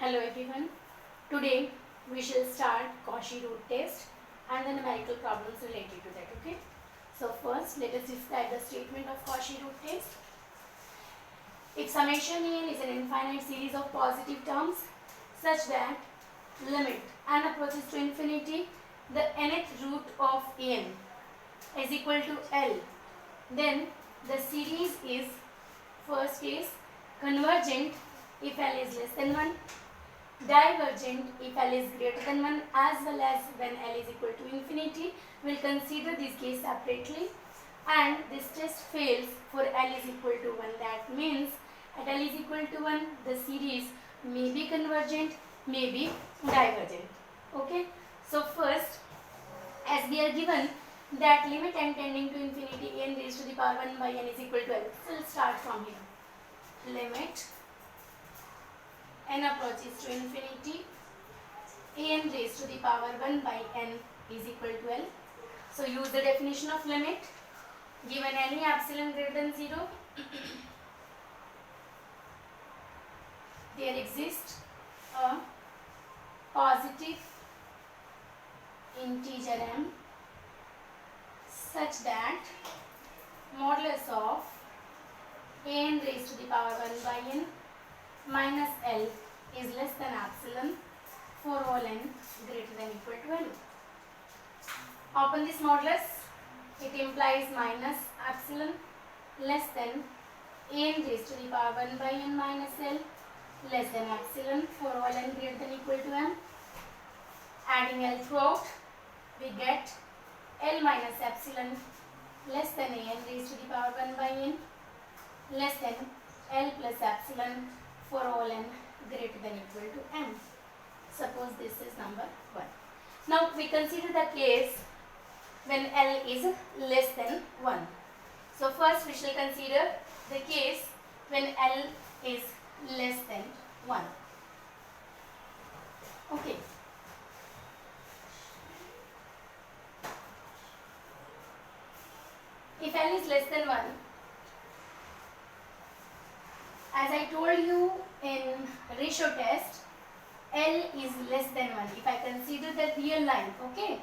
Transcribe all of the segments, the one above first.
Hello everyone. Today we shall start Cauchy root test and the numerical problems related to that. Okay. So first let us describe the statement of Cauchy root test. If summation n is an infinite series of positive terms such that limit n approaches to infinity, the nth root of n is equal to L, then the series is first case convergent if L is less than 1, divergent if L is greater than 1, as well as when L is equal to infinity. We'll consider this case separately, and this test fails for L is equal to 1. That means at L is equal to 1 the series may be convergent, may be divergent. Okay, so first, as we are given that limit n tending to infinity n raised to the power 1 by n is equal to L. So we'll start from here. Limit n approaches to infinity, n raised to the power 1 by n is equal to L. So use the definition of limit. Given any epsilon greater than 0, there exists a positive integer m such that modulus of n raised to the power 1 by n minus L is less than epsilon for all n greater than equal to L. Open this modulus. It implies minus epsilon less than n raised to the power 1 by n minus L less than epsilon for all n greater than equal to m. Adding L throughout, we get L minus epsilon less than n raised to the power 1 by n less than L plus epsilon for all n greater than equal to m. Suppose this is number 1. Now we consider the case when L is less than 1. So first we shall consider the case when L is less than 1. Okay. If L is less than 1, as I told you in ratio test, L is less than 1 if I consider the real line. Okay.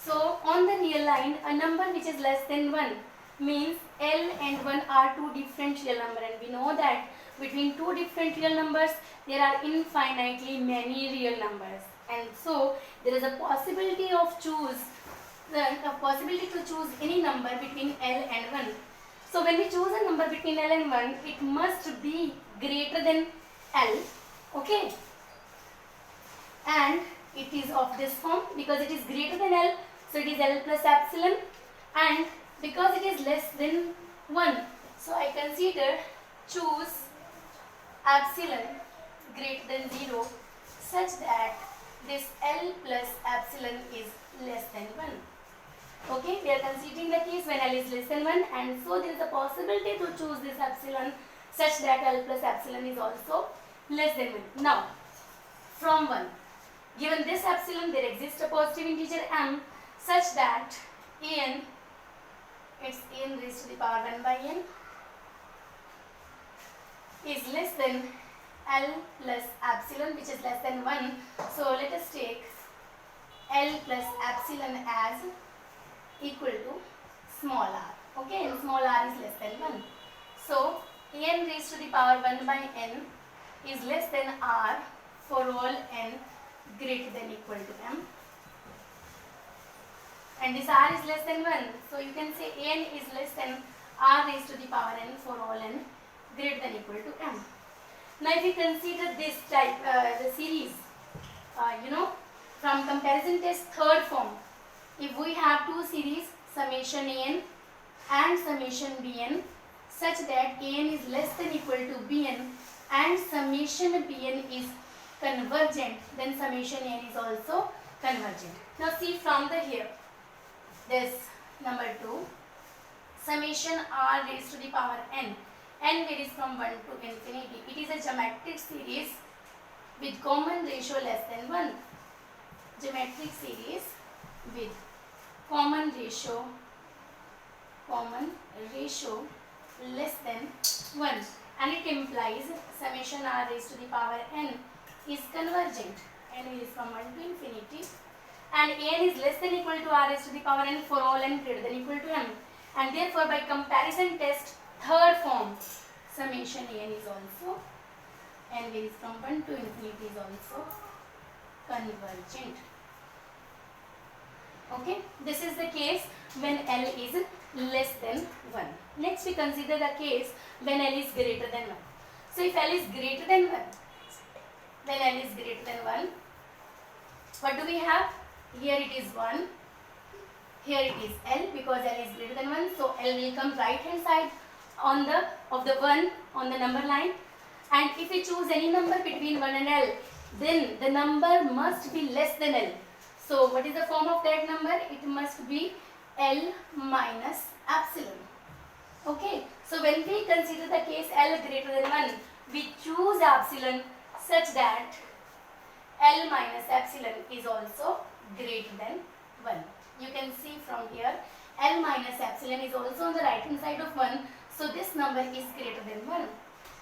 So on the real line, a number which is less than 1 means L and 1 are two different real numbers, and we know that between two different real numbers there are infinitely many real numbers, and so there is a possibility to choose any number between L and 1. So when we choose a number between L and 1, it must be greater than L. Okay, and it is of this form because it is greater than L, so it is L plus epsilon, and because it is less than 1, so I consider choose epsilon greater than 0 such that this L plus epsilon is less than 1. Okay, we are considering the case when L is less than 1, and so there is a possibility to choose this epsilon such that L plus epsilon is also less than 1. Now, from 1, given this epsilon, there exists a positive integer m such that n, it's n raised to the power 1 by n, is less than L plus epsilon, which is less than 1. So let us take L plus epsilon as equal to small r. Okay, and small r is less than 1. So n raised to the power 1 by n is less than r for all n greater than equal to m. And this r is less than 1. So you can say n is less than r raised to the power n for all n greater than equal to m. Now if we consider this type, the series, from comparison test third form, if we have two series, summation an and summation bn, such that an is less than equal to bn and summation bn is convergent, then summation n is also convergent. Now see from the here, this number 2, summation r raised to the power n varies from 1 to infinity. It is a geometric series with common ratio less than 1. Geometric series with common ratio less than 1, and it implies summation r raised to the power n is convergent. N varies from 1 to infinity. And n is less than equal to r raised to the power n for all n greater than equal to m. And therefore, by comparison test, third form, summation n is also, n varies from 1 to infinity is also convergent. Okay, this is the case when L is less than 1. Next we consider the case when L is greater than 1. So if L is greater than 1, when L is greater than 1, what do we have? Here it is 1, here it is L, because L is greater than 1, so L will come right hand side on the 1 on the number line. And if we choose any number between 1 and L, then the number must be less than L. So what is the form of that number? It must be L minus epsilon. Okay, so when we consider the case L greater than 1, we choose epsilon such that L minus epsilon is also greater than 1. You can see from here, L minus epsilon is also on the right hand side of 1, so this number is greater than 1.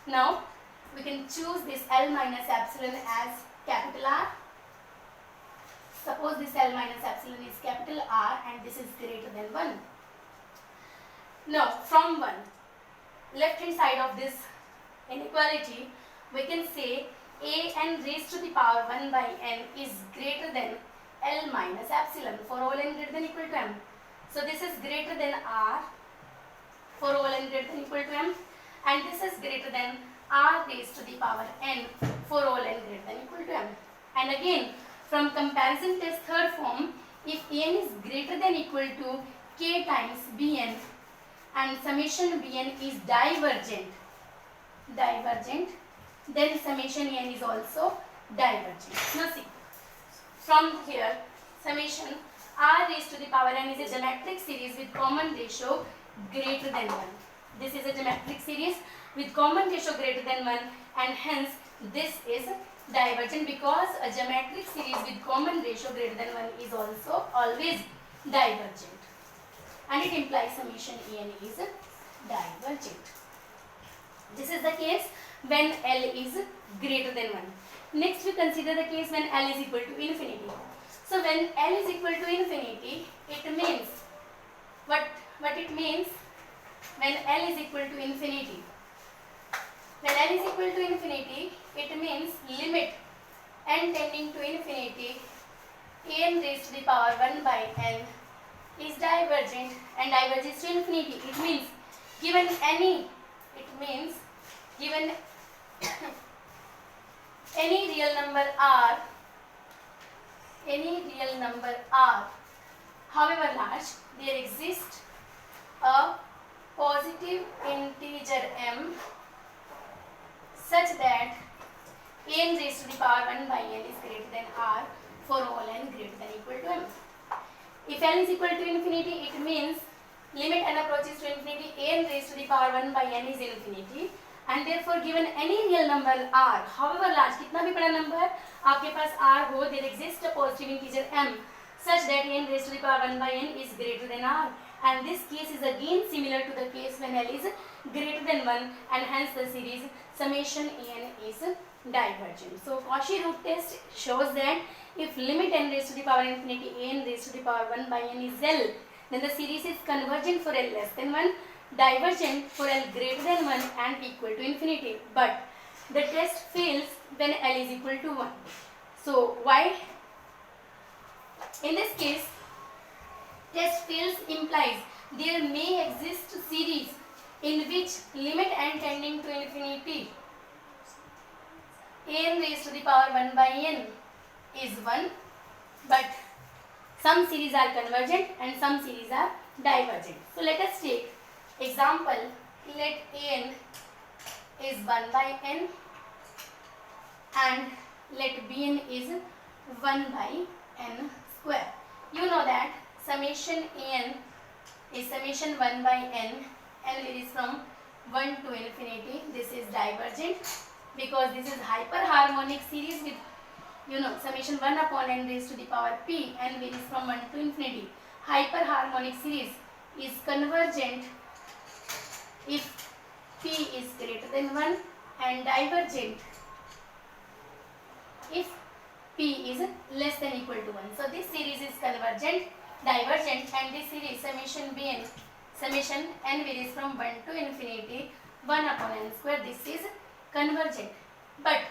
Now, we can choose this L minus epsilon as capital R. Suppose this L minus epsilon is capital R and this is greater than 1. Now, from 1, left hand side of this inequality, we can say a n raised to the power 1 by n is greater than L minus epsilon for all n greater than equal to m. So this is greater than R for all n greater than equal to m, and this is greater than R raised to the power n for all n greater than equal to m. And again, from comparison test third form, if n is greater than equal to k times bn and summation bn is divergent, then summation n is also divergent. Now see, from here, summation r raised to the power n is a geometric series with common ratio greater than 1. This is a geometric series with common ratio greater than 1, and hence this is divergent, because a geometric series with common ratio greater than 1 is also always divergent, and it implies summation en is divergent. This is the case when L is greater than 1. Next we consider the case when L is equal to infinity. So when L is equal to infinity, it means, what it means when L is equal to infinity? When L is equal to infinity, it means limit n tending to infinity, n raised to the power 1 by n is divergent and diverges to infinity. It means given any real number r, however large, there exists a positive integer m such that n raised to the power 1 by n is greater than r for all n greater than equal to m. If L is equal to infinity, it means limit n approaches to infinity, n raised to the power 1 by n is infinity, and therefore given any real number r, however large, कितना भी बड़ा number आपके पास r हो, there exists a positive integer m such that n raised to the power 1 by n is greater than r, and this case is again similar to the case when L is greater than 1, and hence the series summation en is divergent. So Cauchy root test shows that if limit n raised to the power infinity n raised to the power 1 by n is L, then the series is convergent for L less than 1, divergent for L greater than 1 and equal to infinity. But the test fails when L is equal to 1. So why? In this case, test fails implies there may exist series in which limit n tending to infinity, n raised to the power 1 by n is 1, but some series are convergent and some series are divergent. So let us take example, let n is 1 by n and let bn is 1 by n square. You know that summation n is summation 1 by n, and it is from 1 to infinity. This is divergent because this is hyperharmonic series with, summation 1 upon n raised to the power p, and varies from 1 to infinity. Hyperharmonic series is convergent if p is greater than 1 and divergent if p is less than equal to 1. So this series is convergent, divergent, and this series summation n varies from 1 to infinity 1 upon n square. This is convergent. But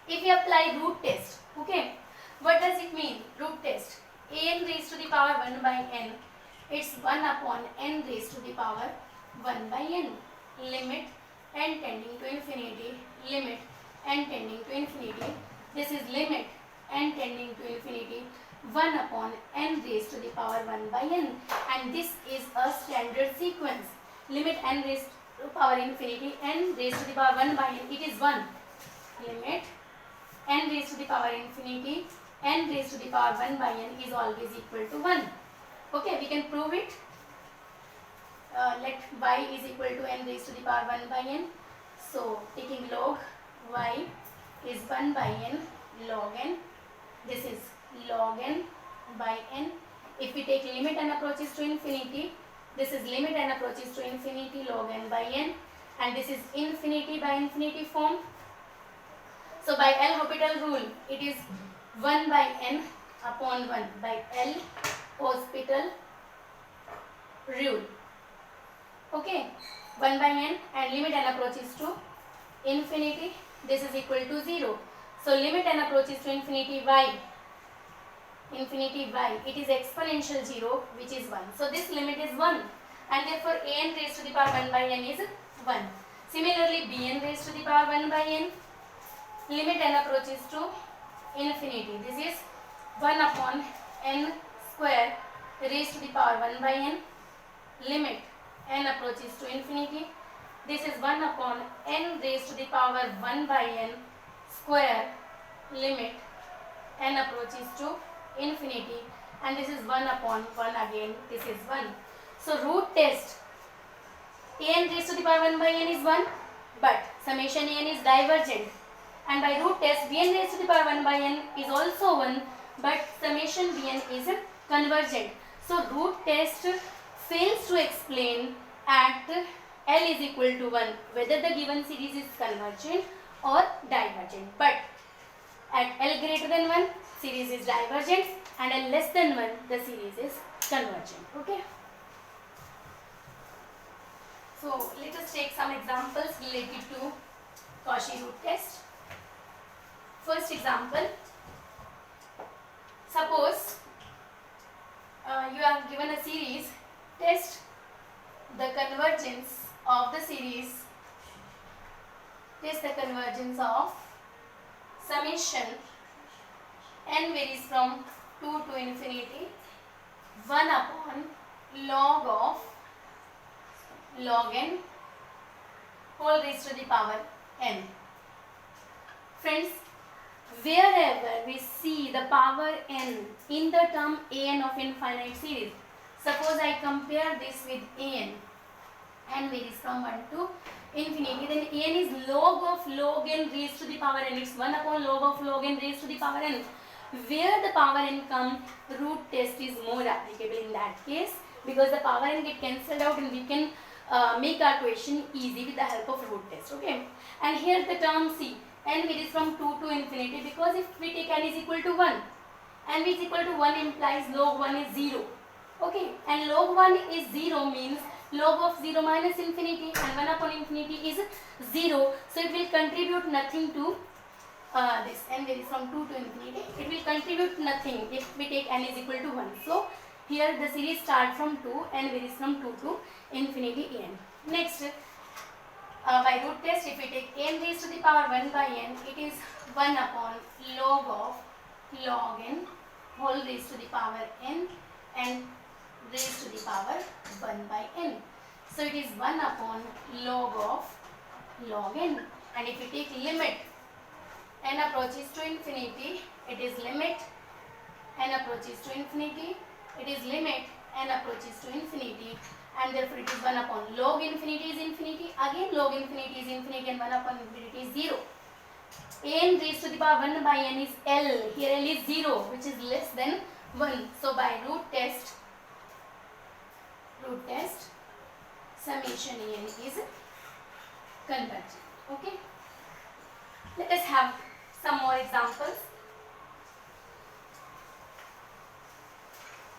if we apply root test, okay, what does it mean? Root test, an raised to the power 1 by n, it's 1 upon n raised to the power 1 by n, limit n tending to infinity, limit n tending to infinity. This is limit n tending to infinity 1 upon n raised to the power 1 by n, and this is a standard sequence. Limit n raised to power infinity, n raised to the power 1 by n, it is 1. Limit n raised to the power infinity, n raised to the power 1 by n is always equal to 1. Okay, we can prove it. Let y is equal to n raised to the power 1 by n. So taking log y is 1 by n log n. This is log n by n. If we take limit n approaches to infinity, this is limit n approaches to infinity log n by n, and this is infinity by infinity form. So by L'Hopital rule, it is 1 by n upon 1 by L'Hopital rule. Okay, 1 by n, and limit n approaches to infinity, this is equal to 0. So limit n approaches to infinity y, it is exponential 0, which is 1. So this limit is 1, and therefore an raised to the power 1 by n is 1. Similarly, bn raised to the power 1 by n, limit n approaches to infinity, this is 1 upon n square raised to the power 1 by n, limit n approaches to infinity, this is 1 upon n raised to the power 1 by n square, limit n approaches to infinity, and this is 1 upon 1 again, this is 1. So root test, an raised to the power 1 by n is 1, but summation n is divergent, and by root test bn raised to the power 1 by n is also 1, but summation bn is convergent. So root test fails to explain at L is equal to 1 whether the given series is convergent or divergent, but at L greater than 1 series is divergent, and L less than 1 the series is convergent. Okay, so let us take some examples related to Cauchy root test. First example, suppose you are given a series, test the convergence of the series, of summation n varies from 2 to infinity 1 upon log n whole raised to the power n. Friends, wherever we see the power n in the term an of infinite series, suppose I compare this with n varies from 1 to infinity, then n is log of log n raised to the power n, it's 1 upon log of log n raised to the power n. Where the power n come, root test is more applicable in that case, because the power n get cancelled out and we can make our question easy with the help of root test. Okay, and here the term c, n varies from 2 to infinity, because if we take n is equal to 1, n is equal to 1 implies log 1 is 0. Okay, and log 1 is 0 means log of 0 minus infinity, and 1 upon infinity is 0, so it will contribute nothing to this n varies from 2 to infinity, it will contribute nothing if we take n is equal to 1. So here the series start from 2, n varies from 2 to infinity n. Next, by root test, if we take n raised to the power 1 by n, it is 1 upon log of log n whole raised to the power n and raised to the power 1 by n. So it is 1 upon log of log n, and if we take limit n approaches to infinity, it is limit n approaches to infinity, it is limit n approaches to infinity, and therefore it is 1 upon log infinity is infinity, again log infinity is infinity, and 1 upon infinity is 0. n raised to the power 1 by n is L, here L is 0, which is less than 1. So by root test, summation n is convergent. Okay, let us have some more examples.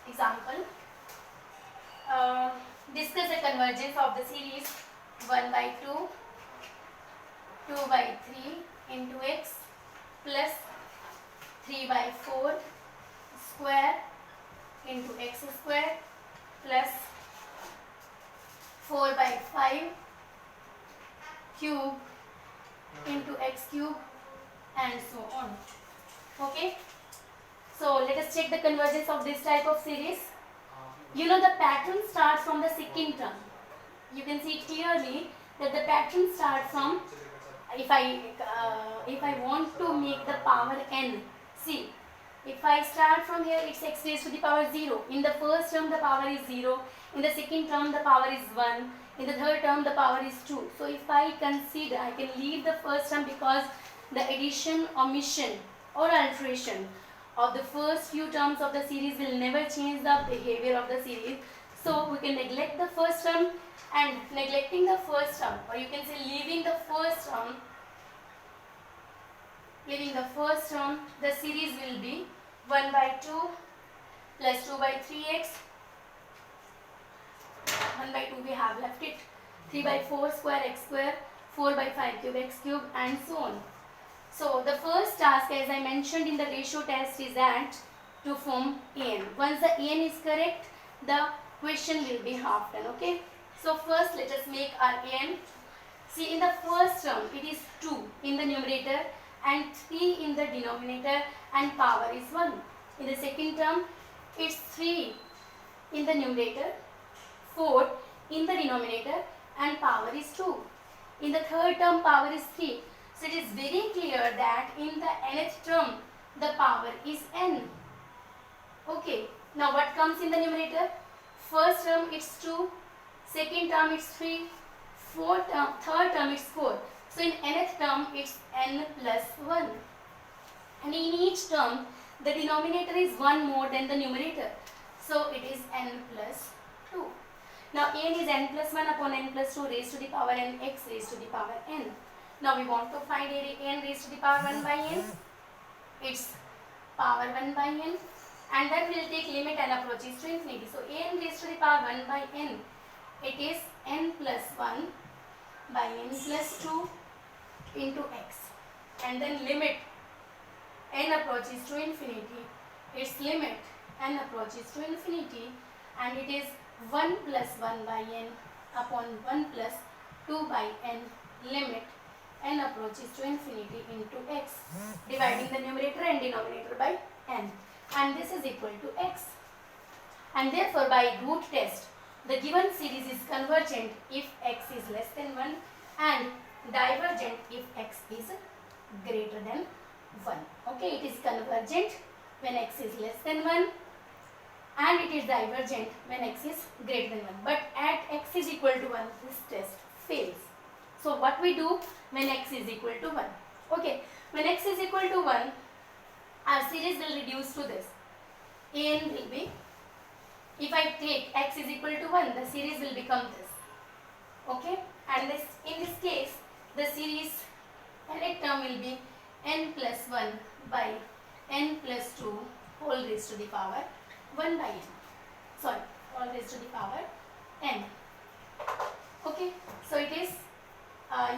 Example, discuss the convergence of the series 1 by 2, 2 by 3 into x plus 3 by 4 square into x square plus 4 by 5 cube into x cube and so on. Okay. So let us check the convergence of this type of series. You know the pattern starts from the second term. You can see clearly that the pattern starts from, if I want to make the power n, see, if I start from here, it's x raised to the power 0. In the first term the power is 0, in the second term the power is 1, in the third term the power is 2. So if I consider, I can leave the first term because the addition, omission or alteration of the first few terms of the series will never change the behavior of the series. So we can neglect the first term, and neglecting the first term, or you can say leaving the first term, the series will be 1 by 2 plus 2 by 3x, 1 by 2 we have left it, 3 by 4 square x square, 4 by 5 cube x cube and so on. So the first task, as I mentioned in the ratio test, is that to form an. Once the an is correct, the question will be half done. Okay. So first let us make our an. See, in the first term it is 2 in the numerator and 3 in the denominator and power is 1. In the second term it's 3 in the numerator, 4 in the denominator and power is 2. In the third term power is 3. So it is very clear that in the nth term the power is n. Okay. Now what comes in the numerator? First term it's 2, second term it's 3, third term it's 4. So in nth term it's n plus 1. And in each term the denominator is 1 more than the numerator. So it is n plus 2. Now n is n plus 1 upon n plus 2 raised to the power n x raised to the power n. Now we want to find n raised to the power 1 by n. It's power 1 by n, and then we'll take limit n approaches to infinity. So n raised to the power 1 by n, it is n plus 1 by n plus 2 into x, and then limit n approaches to infinity. Its limit n approaches to infinity, and it is 1 plus 1 by n upon 1 plus 2 by n limit n approaches to infinity into x, dividing the numerator and denominator by n, and this is equal to x. And therefore by root test the given series is convergent if x is less than 1 and divergent if x is greater than 1. Okay, it is convergent when x is less than 1 and it is divergent when x is greater than 1. But at x is equal to 1 this test fails. So what we do when x is equal to 1? Okay, when x is equal to 1, our series will reduce to this. An will be, if I take x is equal to 1, the series will become this. Okay, and this, in this case the series nth term will be n plus 1 by n plus 2 whole raised to the power 1 by n. Sorry, all raised to the power n. Okay, so it is,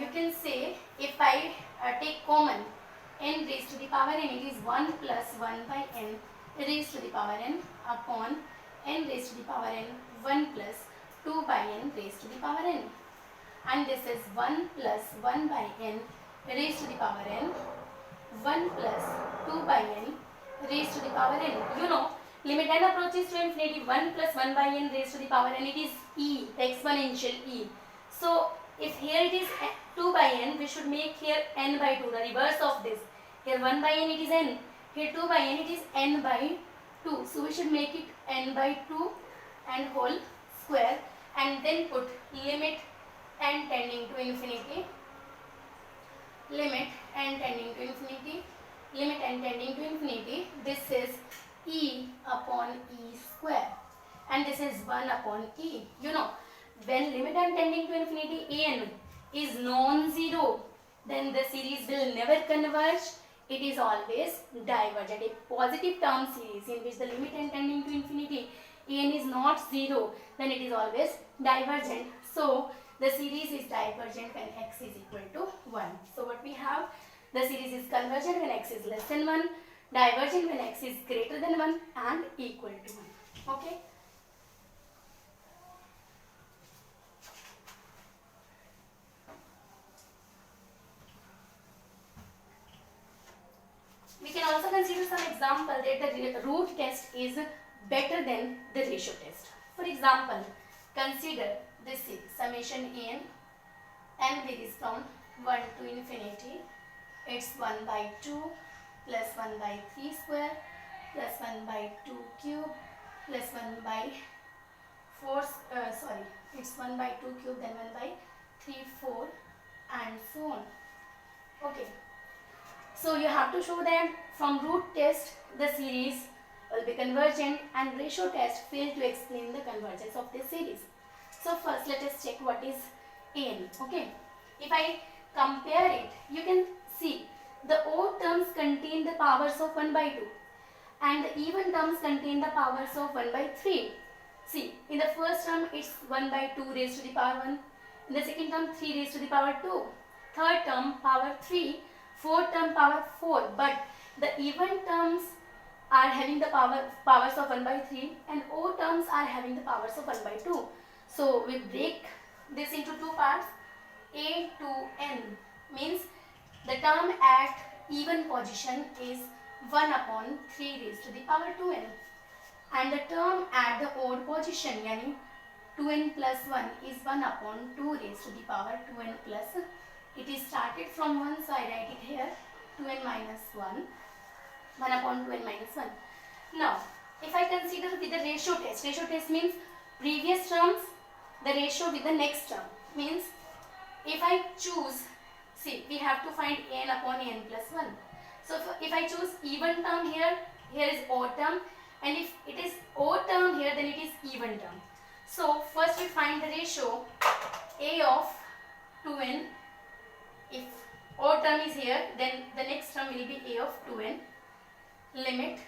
you can say, if I take common n raised to the power n, it is 1 plus 1 by n raised to the power n upon n raised to the power n 1 plus 2 by n raised to the power n. And this is 1 plus 1 by n raised to the power n 1 plus 2 by n raised to the power n. You know, limit n approaches to infinity, 1 plus 1 by n raised to the power n, it is e, the exponential e. So if here it is 2 by n, we should make here n by 2, the reverse of this. Here 1 by n it is n, here 2 by n it is n by 2. So we should make it n by 2 and whole square, and then put limit n tending to infinity, limit n tending to infinity, limit n tending to infinity. This is e upon e square, and this is 1 upon e. You know, when limit n tending to infinity n is non-zero, then the series will never converge. it is always divergent. A positive term series in which the limit n tending to infinity n is not 0, then it is always divergent. So the series is divergent when x is equal to 1. So what we have, the series is convergent when x is less than 1, divergent when x is greater than 1 and equal to 1. Okay. We can also consider some example that the root test is better than the ratio test. For example, consider this is summation n varies from 1 to infinity. It's 1 by 2 plus 1 by 3 square plus 1 by 2 cube plus 1 by 4, it's 1 by 2 cube, then 1 by 3, 4 and so on. Okay. So you have to show that from root test the series will be convergent and ratio test fail to explain the convergence of this series. So first let us check what is n. Okay. If I compare it, you can see the odd terms contain the powers of 1 by 2 and the even terms contain the powers of 1 by 3. See, in the first term it's 1 by 2 raised to the power 1. In the second term 3 raised to the power 2. Third term power 3. Fourth term power 4. But the even terms are having the powers of 1 by 3 and odd terms are having the powers of 1 by 2. So we break this into two parts. A to n means the term at even position is 1 upon 3 raised to the power 2n. And the term at the odd position, yani 2n plus 1 is 1 upon 2 raised to the power 2n plus. It is started from 1, so I write it here 2n minus 1, 1 upon 2n minus 1. Now, if I consider with the ratio test means previous terms, the ratio with the next term. Means if I choose, see, we have to find n upon n plus 1. So if I choose even term here is odd term, and if it is odd term here, then it is even term. So first we find the ratio a of 2n. If odd term is here, then the next term will be a of 2n, limit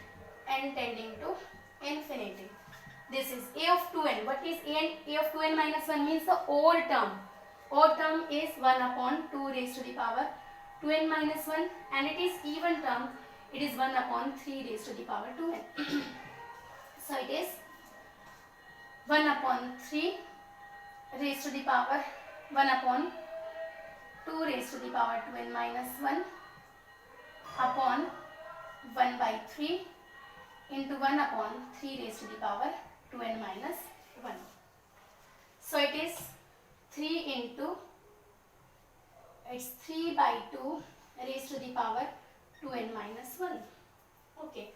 n tending to infinity. This is a of 2n. What is a of 2n minus 1 means the odd term. Odd term is 1 upon 2 raised to the power 2n minus 1, and it is even term, it is 1 upon 3 raised to the power 2n. So it is 1 upon 3 raised to the power 1 upon 2 raised to the power 2n minus 1 upon 1 by 3 into 1 upon 3 raised to the power 2n minus 1. So it is 3 into, it's 3 by 2 raised to the power 2n minus 1. Okay.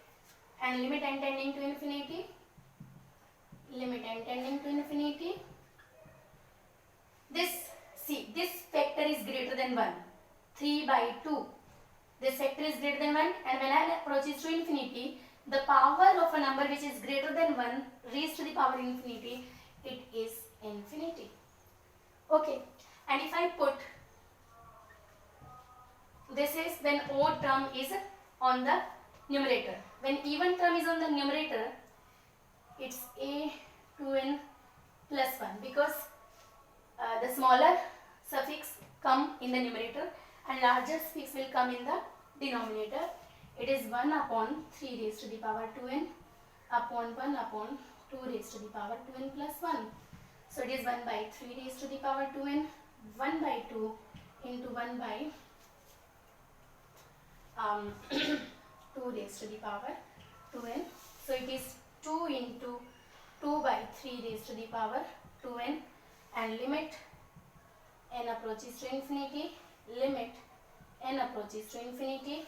And limit n tending to infinity, limit n tending to infinity. This factor is greater than 1, 3 by 2. This factor is greater than 1, and when I approaches to infinity, the power of a number which is greater than 1 raised to the power infinity, it is infinity. Okay, and if I put, this is when odd term is on the numerator. When even term is on the numerator, it's a 2n plus 1, because the smaller suffix come in the numerator and larger suffix will come in the denominator. It is 1 upon 3 raised to the power 2n upon 1 upon 2 raised to the power 2n plus 1. So it is 1 by 3 raised to the power 2n, 1 by 2 into 1 by 2 raised to the power 2n. So it is 2 into 2 by 3 raised to the power 2n, and limit n approaches to infinity, limit n approaches to infinity,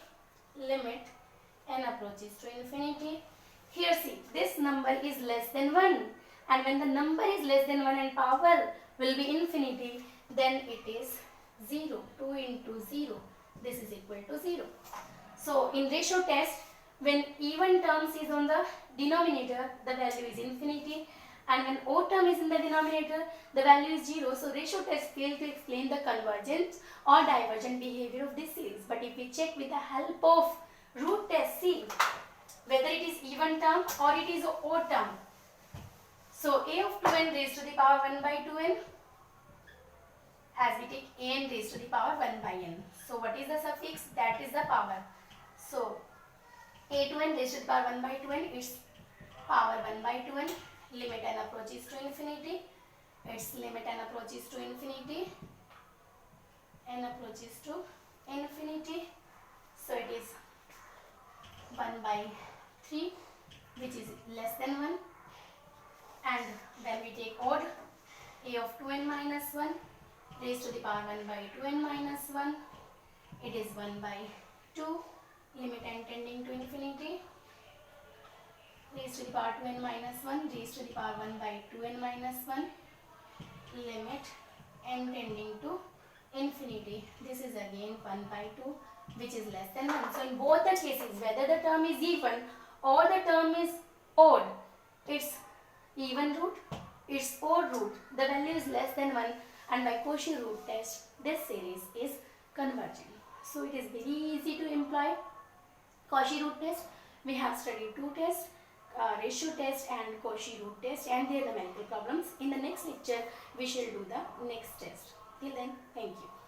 limit n approaches to infinity. Here see, this number is less than 1, and when the number is less than 1 and power will be infinity, then it is 0. 2 into 0, this is equal to 0. So in ratio test, when even terms is on the denominator, the value is infinity, and when O term is in the denominator, the value is 0. So ratio test fails to explain the convergent or divergent behavior of this series. But if we check with the help of root test, see whether it is even term or it is odd term. So a of 2n raised to the power 1 by 2n, as we take an raised to the power 1 by n. So what is the suffix? That is the power. So a to n raised to the power 1 by 2n, its power 1 by 2n, limit n approaches to infinity, its limit n approaches to infinity, n approaches to infinity. So it is 1 by 3, which is less than 1. And when we take odd, a of 2n minus 1 raised to the power 1 by 2n minus 1, it is 1 by 2, limit n tending to infinity, raised to the power 2n minus 1 raised to the power 1 by 2n minus 1, limit n tending to infinity. This is again 1 by 2, which is less than 1. So in both the cases, whether the term is even or the term is odd, its even root, its odd root, the value is less than 1, and by Cauchy root test, this series is convergent. So it is very easy to employ Cauchy root test. We have studied two tests, ratio test and Cauchy root test, and their numerical problems. In the next lecture, we shall do the next test. Till then, thank you.